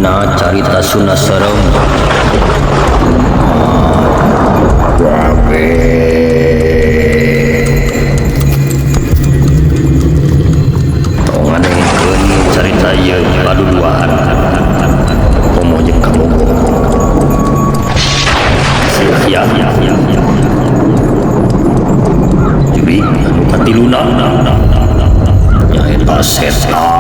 Dina carita Sunda Serem Babe tong ngadengkeun carita ieu paduduhan komo jeung kabogo sia jadi anu katiluna nyaeta setan.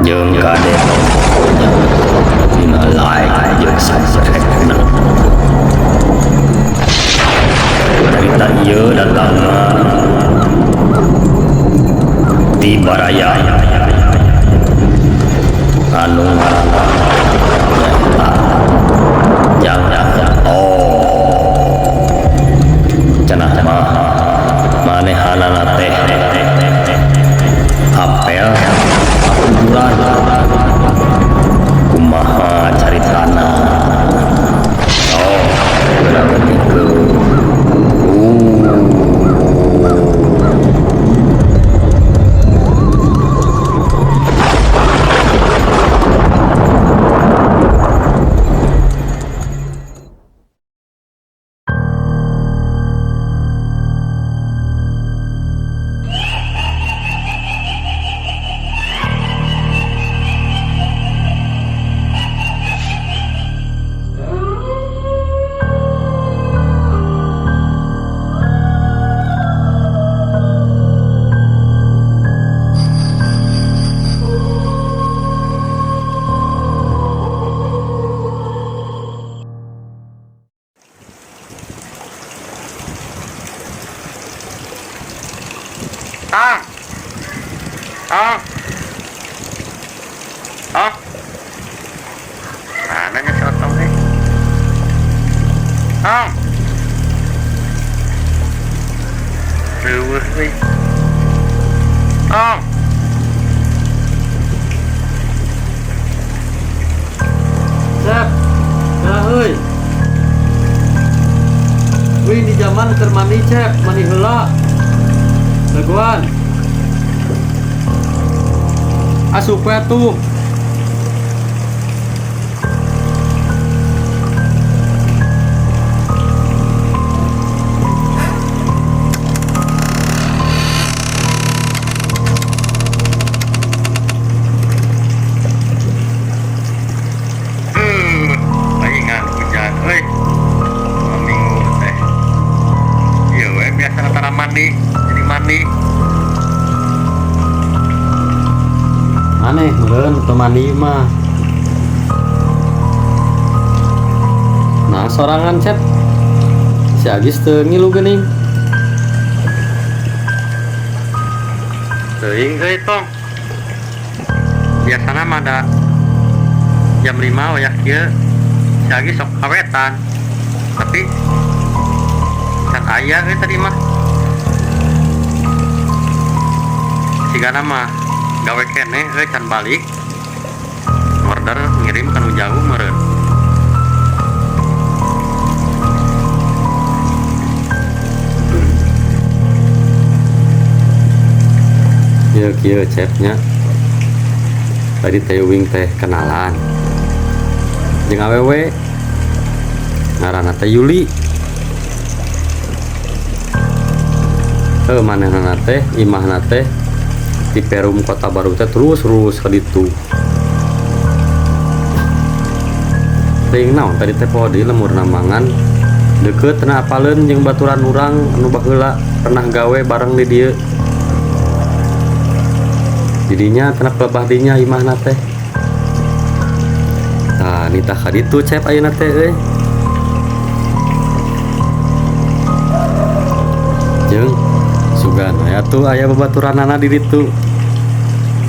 Jeung kade dina like jeung subscribe-na carita ieu datangna ti Baraya anu ngaranna nyaeta Jang cenah mah manehanana teh apel kuburan kumaha caritana bener begitu. Mana nya sotong teh? Reueuh we. Cep, nah euy. Wih di zaman keur mani cep, mani heula. Laguan. Asup we tuh. Palingan hujan euy. Minggu teh. Ieu we biasa antara mandi, jadi mandi. Aneh meureun teu mandi mah. Nah sorangan cep. Si Agis teu ngilu geuning. Teuing euy tong. Biasana mah da jam 5 wayah kieu si Agis sok awetan. Tapi can aya euy tadi mah. Sigana mah gawe kene euy can balik. Order ngirim kanu jauh meureun. Ieu kieu cepnya. Tadi teuing teh kenalan. Jeung awewe ngaranna teh Yuli. Manehna teh imahna teh di Perum Kota Baru teh terus ka ditu. Teuing naon tadi teh poho deui lemurna mangan deukeut teu apaleun jeung baturan urang anu baheula pernah gawe bareng di dieu. Jadinya teu pelebah dinya imahna teh. Tah nitah ka ditu cep ayeuna teh euy. Jeung sugan aya tuh aya babaturanana di ditu.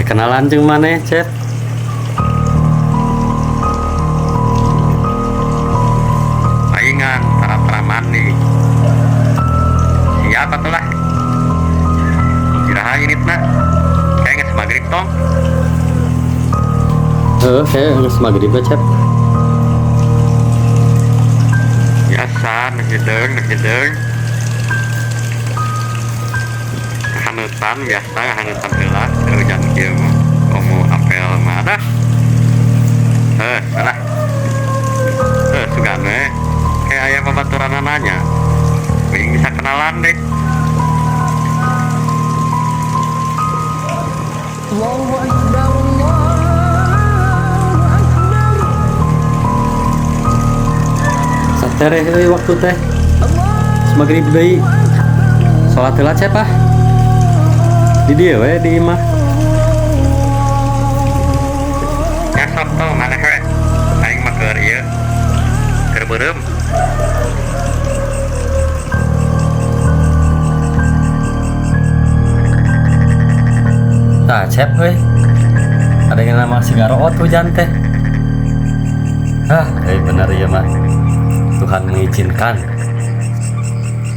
Kenalan jeung maneh cep. Palingan tara-tara mandi. Siapa tuh lah? Kiraha initna. Kayak geus magrib tong. Kayak geus magrib cep. Biasa haretan hidung hanutan biasa hanutan heula hujan kieu komo apel mah dah salah sugane kayak aya babaturan nanya bisa kenalan deh. Allahu Akbar, Allahu Akbar. satereh euy waktu teh maghrib deui salat heula cep ah di dieu we di imah Ya sok tuh mana we aing mah keur ieu keur beureum. tah cep euy ada yang nama sigaroot hujan teh bener ya mah Tuhan mengizinkan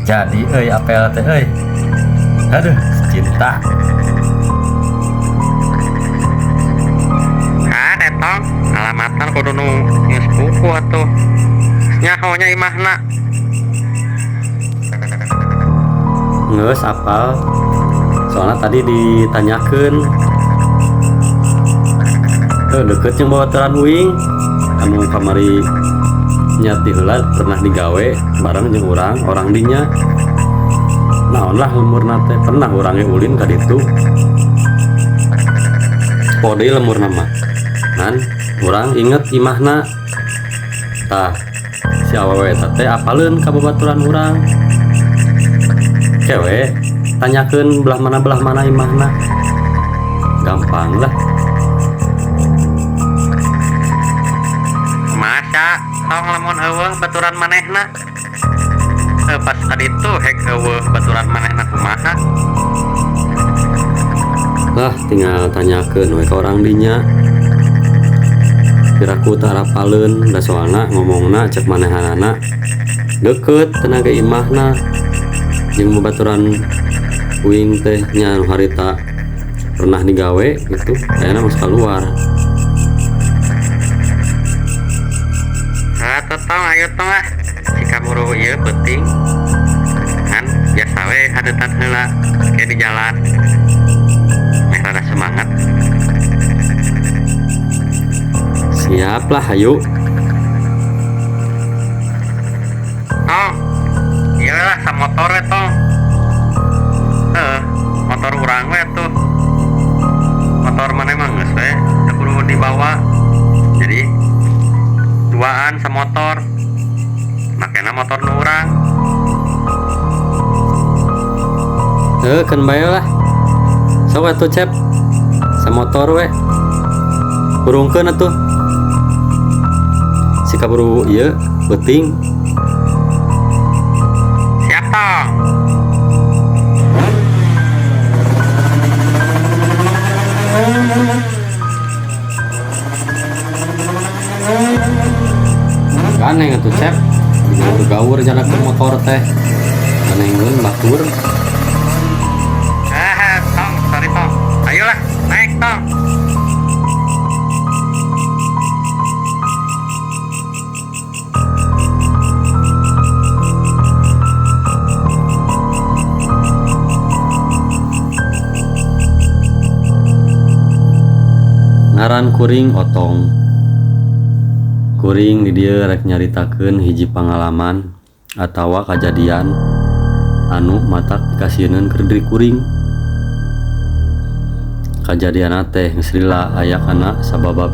jadi euy apel teh euy aduh cinta Netong alamatan kudu nu geus buku atuh nyahonya imahna ngeus apal soalnya tadi ditanyakeun deket yang bawa teran uing anu kamari nyati heula pernah digawe bareng jeung orang dinya naon lah lemurna teh pernah urangnya ulin ka ditu pode lemur nama nan urang inget imahna tah si awewe teh apaleun ka babaturan urang kewe tanyakeun belah mana imahna gampang lah masa tong lamun eueuh baturan manehna pas tadi tuh hek eueuh baturan manehna kumaha lah tinggal tanyakeun we ka orang dinya piraku tara paleun da soalna ngomongna cek manehanana deket tenaga imahna jeung babaturan uing teh nya harita pernah digawe gitu kayaknya mas keluar tong ayo tong lah jika buru ieu penting kan biasa we hadetan heula kayak di jalan meh rada semangat siap lah ayo tong iya lah sa motor we tong motor urang we tuh motor mana emang geus we teu kudu dibawa jadi duaan semotor makanya motor nu urang kan bae lah sok atuh cep semotor we urungkeun atuh si kaburu ieu penting siap tong aneh atuh cep di gaur jalan ke motor teh anehun batur tong sorry tong ayolah naik tong ngaran kuring otong kuring di dia rek nyaritakeun hiji pengalaman atawa kejadian anu matak dikasieun keur diri kuring kejadian teh geus lila aya kana sababab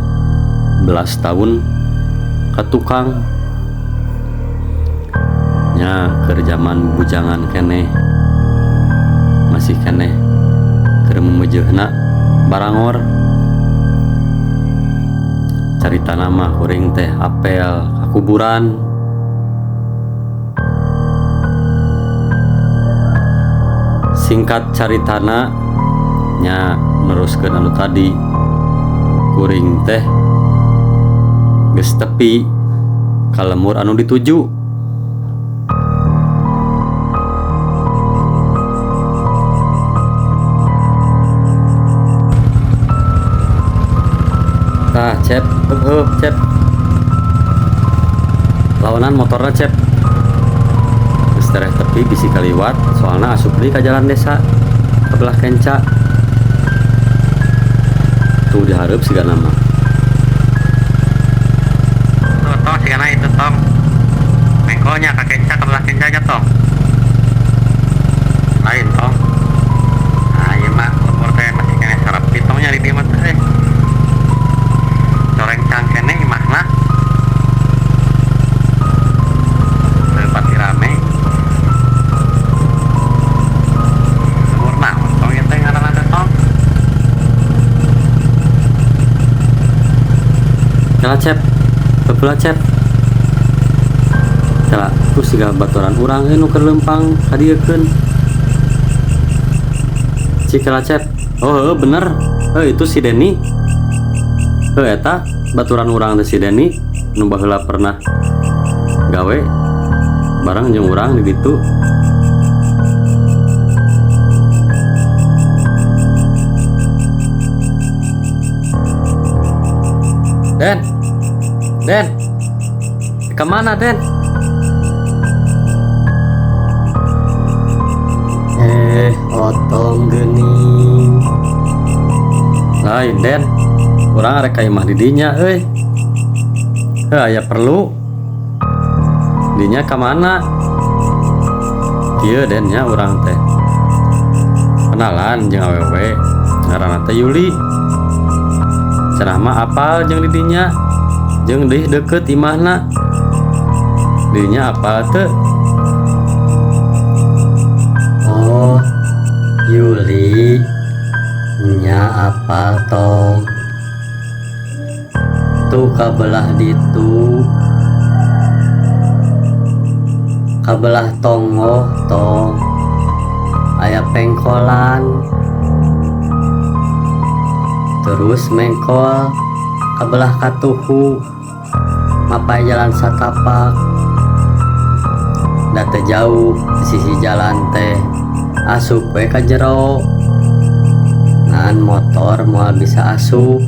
belas tahun ka tukang nya keur zaman bujangan keneh masih keneh keur memeujeuna barangor carita nama kuring teh apel ka kuburan singkat caritana nya neruskeun anu tadi kuring teh geus tepi ka lemur anu dituju tah cep cep lawanan motorna cep tereh tepi bisi kaliwat soalnya asup deui ka jalan desa ke belah kenca tuh dihareup siga nama Tuh toh sigana itu tong. Mengkonya ka kenca ke belah kenca aja tong. Lain tong. Nah, ieu mah lepur teh masih kene sarep pitongnya di dieu mah teh. Coreng cangkene imahna. Teu pati rame. Sempurna tong ieu teh ngaranna teh tong. Cela cep bebela cep cela tuh siga baturan urang nu keur lempang kadiekeun cikela cep oh bener itu si Denny eta baturan urang teh si Denny nu baheula pernah gawe bareng jeung urang di ditu Den kemana Den? Otong geuning lain Den urang arek ka imah di dinya aya perlu dinya kemana kieu Den nya urang teh kenalan jeung awewe ngaranna teh Yuli cenah mah apal jeung di dinya jeung deui deukeut imahna dinya apal teu oh Yuli nya apal tong tuh kabelah ditu kabelah tongoh tong aya pengkolan terus mengkol kabelah katuhu mapai jalan satapak da teu jauh di sisi jalan teh asup we ka jero ngan motor moal bisa asup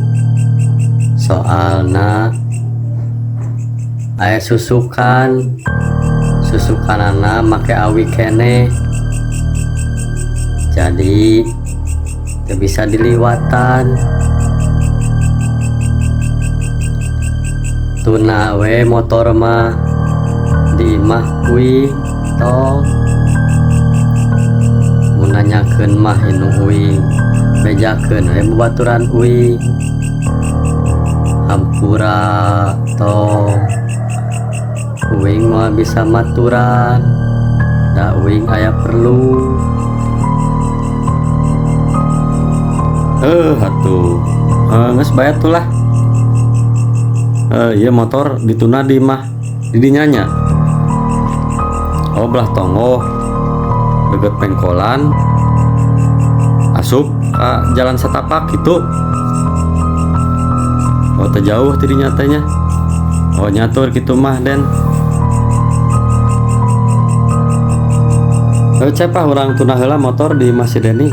soalna aya susukanana make awi kene jadi teu bisa diliwatan tuna we motor mah di imah kuy tong mun nanyakeun mah inu uing bejakeun we babaturan uing hampura tong uing mah bisa maturan da uing aya perlu atuh geus bae atuh lah iya motor dituna di mah di dinyanya oh belah tongo deket pengkolan asup ka jalan setapak gitu oh teu jauh ti nyatanya oh nyatur gitu mah Den cepah urang tuna heula motor di Mas Denny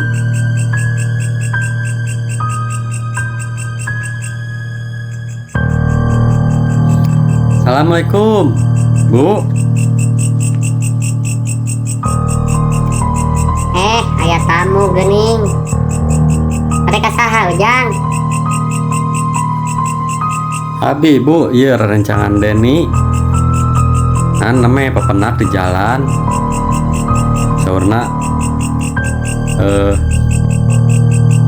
Assalamualaikum Bu aya tamu geuning mereka saha Ujang Abi Bu ieu rencangan Denny kan namanya papenak di jalan saurna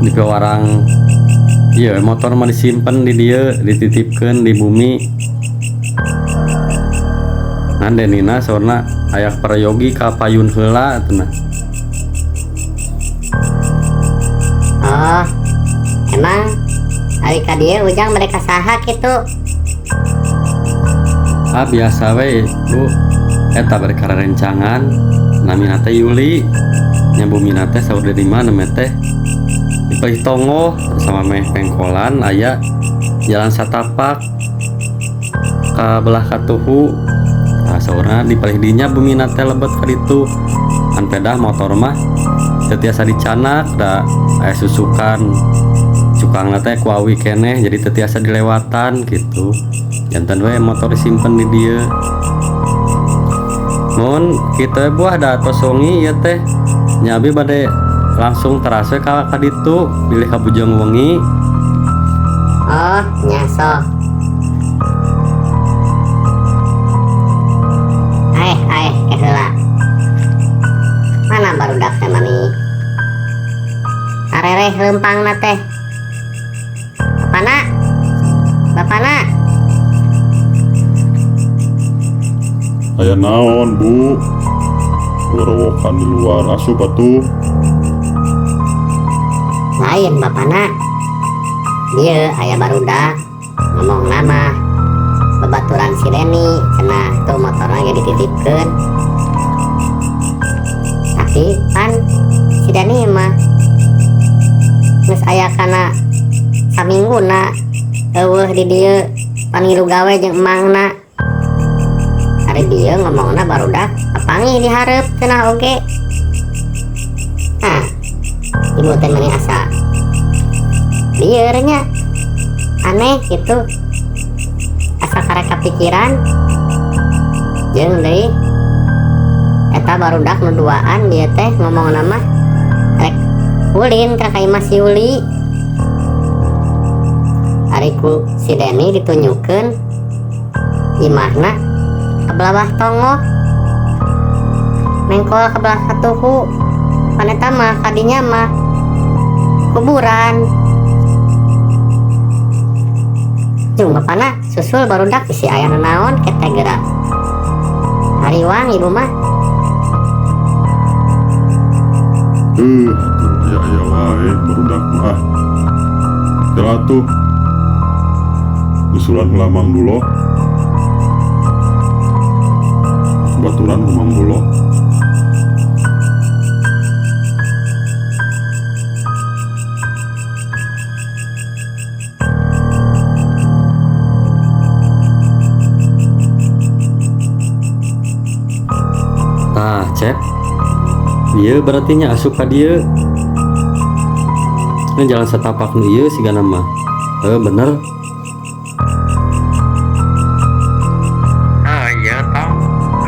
di pewarang iya motor mah disimpen di dieu dititipkeun di bumi kan Denina saurna aya prayogi ka payun heula atuh oh emang ari ka dieu Ujang mereka saha kitu biasa we Bu eta bari rencangan namina teh Yuli nya bumina teh saur dari mana teh di Palih Tongo sama meh pengkolan aya jalan satapak ka belah katuhu nah saurna di Palih dinya bumina teh lebet ka ditu an pedah motor mah teu tiasa dicanak da aya susukan cukangna teh ku awi keneh jadi teu tiasa dilewatan gitu jantan we motor disimpen di dieu Mohon kita buah da tosongi ya teh nyabi bade langsung terasa ka ditu pilih ka Bujang Wengi. Oh nyaso aeh heula mana barudak teh mani arereh lempang na teh bapana Aya naon bu Worowokan di luar asup atuh. lain bapana dia aya barudak ngomong nama babaturan si Deni cenah tuh motorna ge dititipkeun tapi pan si Deni mah geus aya kana samingguna eueuh di dieu pan ngilu gawe jeung emangna ari dieu ngomongna barudak papangi di hareup cenah oge. Nah ibu teh meni asa lieur nya aneh gitu asa karek kapikiran jeung deui eta barudak nu duaan dia teh ngomong nama rek ulin ka Imah si Uli ari ku si Deni ditunjukkeun imahna kebelah tongo mengkol kebelah katuhu paneta mah kadinya mah kuburan jeung bapana susul barudak isi aya naon kete gerak hariwang ibu mah Atuh aya wae barudak mah. Jalan tuh usulan lamang dulu baturan rumang dulu. Tah cep dia berarti nya asup ka dieu ini jalan setapak nu ieu sigana mah bener. Iya tong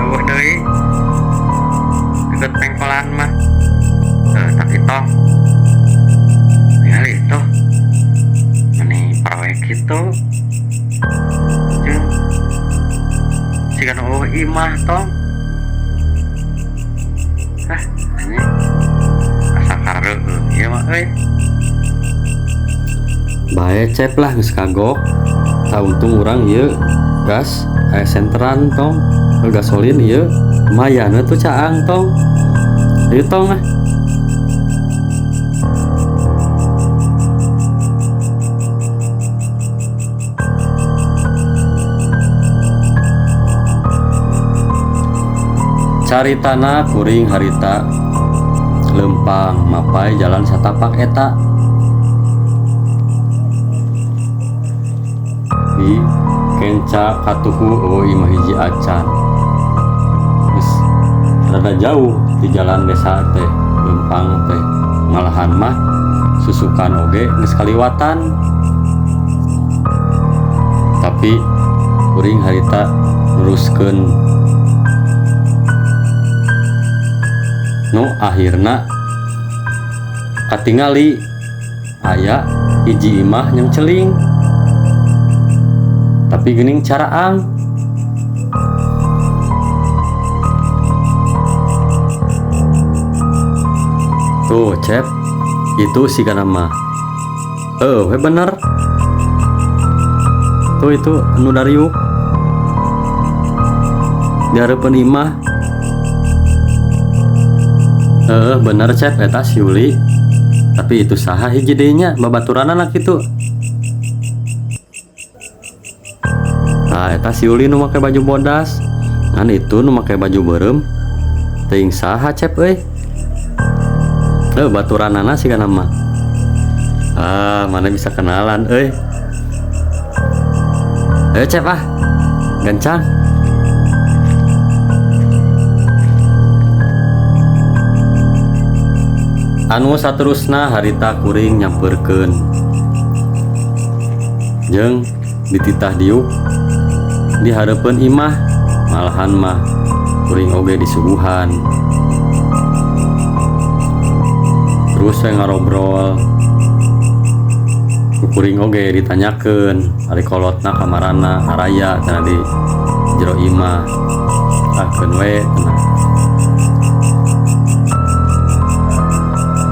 eueuh deui deket pengkolan mah tapi tong tinggal itu meni proyek itu jeung sigan imah tong ini asa kareueun ieu mah euy Bae cep lah geus kagok. Tah untung urang ieu gas aya senteran tong. Gasolin ieu lumayan we tuh caang tong. Ieu tong ah. Caritana kuring harita lempang mapai jalan satapak eta di kenca katuhu eueuh imah hiji acan geus rada jauh di jalan desa teh lempang teh ngalahan mah susukan oge geus kaliwatan tapi kuring harita neruskeun nu akhirna katingali aya hiji imah yang celing tapi geuning caraang tuh cep itu si kana mah we bener tuh itu anu dariuk di hareupeun imah bener cep eta si Uli tapi itu saha hiji deui nya babaturan anak itu. Nah eta si Uli nu make baju bodas ngan itu nu make baju beureum teuing saha cep euy baturanana si kana mah mana bisa kenalan euy cep ah gancang. Anu saterusna harita kuring nyamperkeun jeung dititah diuk di hareupeun imah malahan mah kuring oge disuguhan. Terus saya ngarobrol ku kuring oge ditanyakeun ari kolotna kamarana araya cenah di jero imah. Akeun we cenah.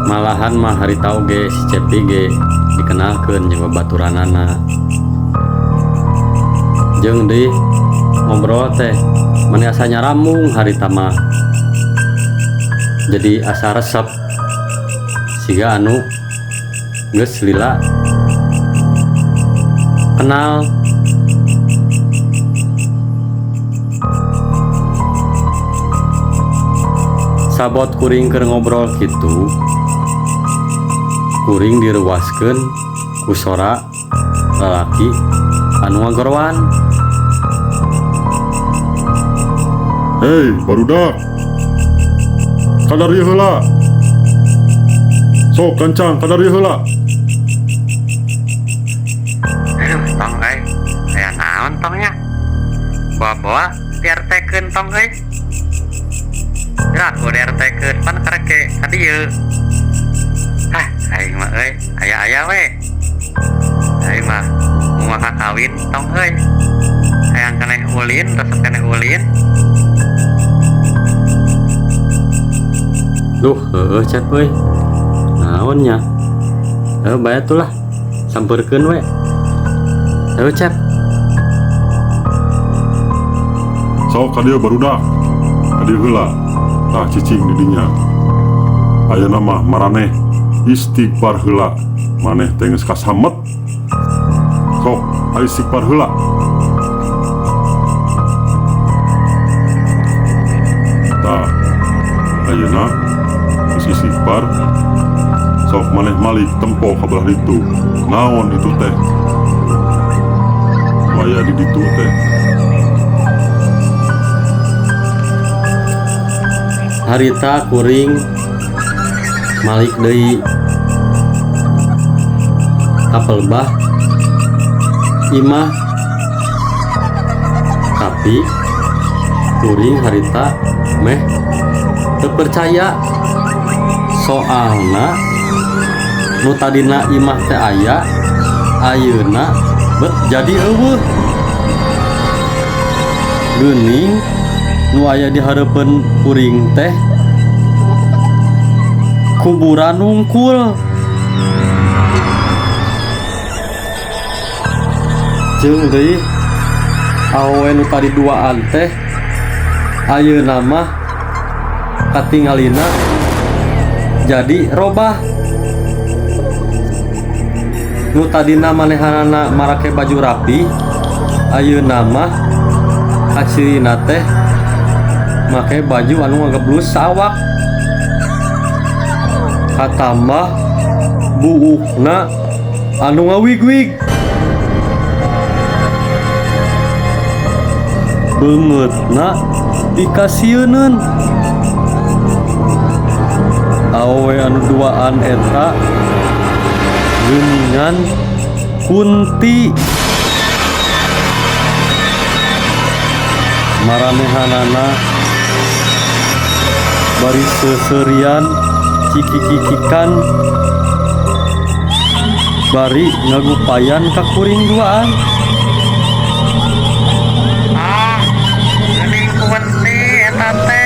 Malahan mah harita oge si Cepi ge dikenalkeun jeung babaturanana. Jeung di ngobrol teh mani asa nyaramung harita mah. Jadi asa resep siga anu geus lila kenal. Sabot kuring keur ngobrol kitu, kuring direuaskeun ku sora lalaki anu ngagorowan. Hei, barudak. Kadari heula. Sok kencang, kadari heula. Aduh, tong euy. Aya naon tongnya? Bawa-bawa diartekeun tong euy. Gerak ku diartekeun pan kareke ka dieu. Hah, aing mah euy, aya-aya we. Aing mah moal kakawin tong euy. Hayang keneh ulin, resep keneh ulin. Duh, Cep euy. Naon nya? Bae atuh lah. Sampeurkeun we. Cep. Sok ka dieu barudak. Ka dieu heula. Tah cicing di dinya. Ayeuna mah maraneh istighfar heula. Maneh teh geus kasamet. Sok, aya istighfar heula. Tah, ayeuna geus istighfar. Sok maneh malik tempo ka belah ditu. Naon itu teh? Waya di ditu teh. Harita kuring malik deui kapelbah imah, tapi kuring harita meh teu percaya soalna nu tadina imah teh aya ayeuna bet jadi eueuh. Geuning nu aya di hareupeun kuring teh kuburan hungkul. Jeung deui awewe nu tadi duaan teh ayeuna mah katingalina jadi robah. Nu tadina manehanana marake baju rapi ayeuna mah kacirina teh make baju anu ngageblus sawak. Katambah buukna anu ngawig-wig. Beungeutna dikasieun. Awewe anu duaan eta geuningan Kunti. Maranehanana bari seuseurean ciki-cikikan bari ngagupayan ka kuring duaan. Geuning Kunti eta teh.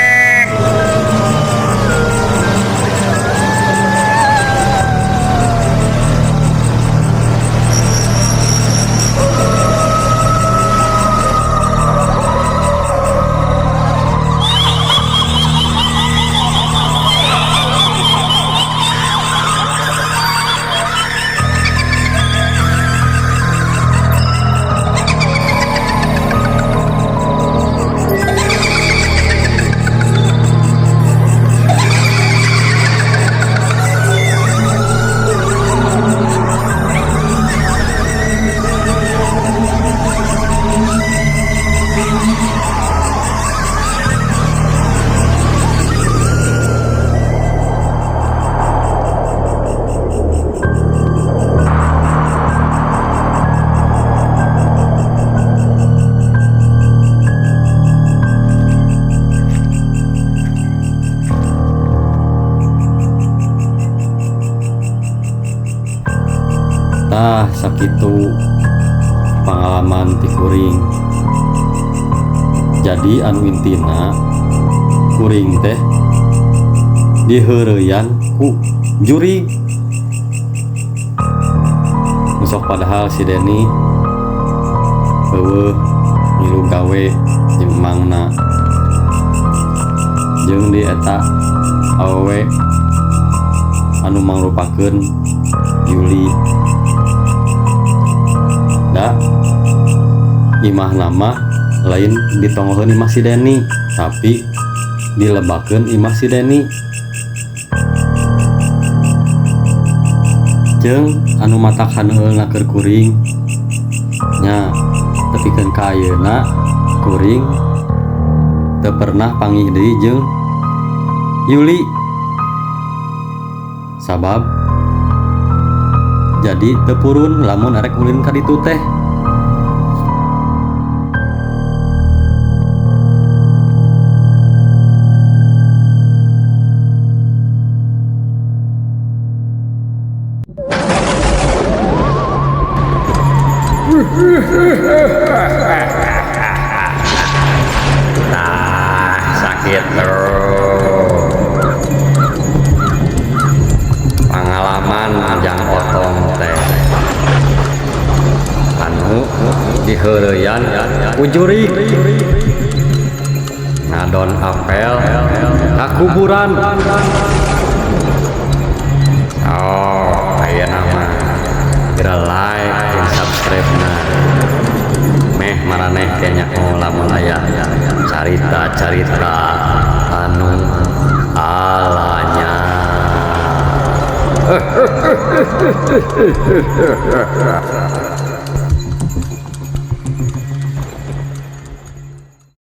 tah sakitu pengalaman ti kuring. Jadi anu intina kuring teh diheureyan ku jurig. Sok padahal si Deni eueuh ngilu gawe jeung mangna jeung di eta awewe anu mangrupakeun Yuli. Da imah nama lain ditongoheun imah si Deni, tapi dilebakeun imah si Deni. Jeung anu matak haneueulna keur kuring nya tepikeun ka ayeuna kuring teu pernah panggih deui jeung Yuli. Sabab jadi teu purun lamun arek ulin ka ditu teh. Sakit pengalaman ajang otong teh anu diheureyan ku jurig ngadon apel ka kuburan. Oh ayeuna mah geura like jeung subscribe na meh maraneh kenya lamun aya carita-carita anu alanya.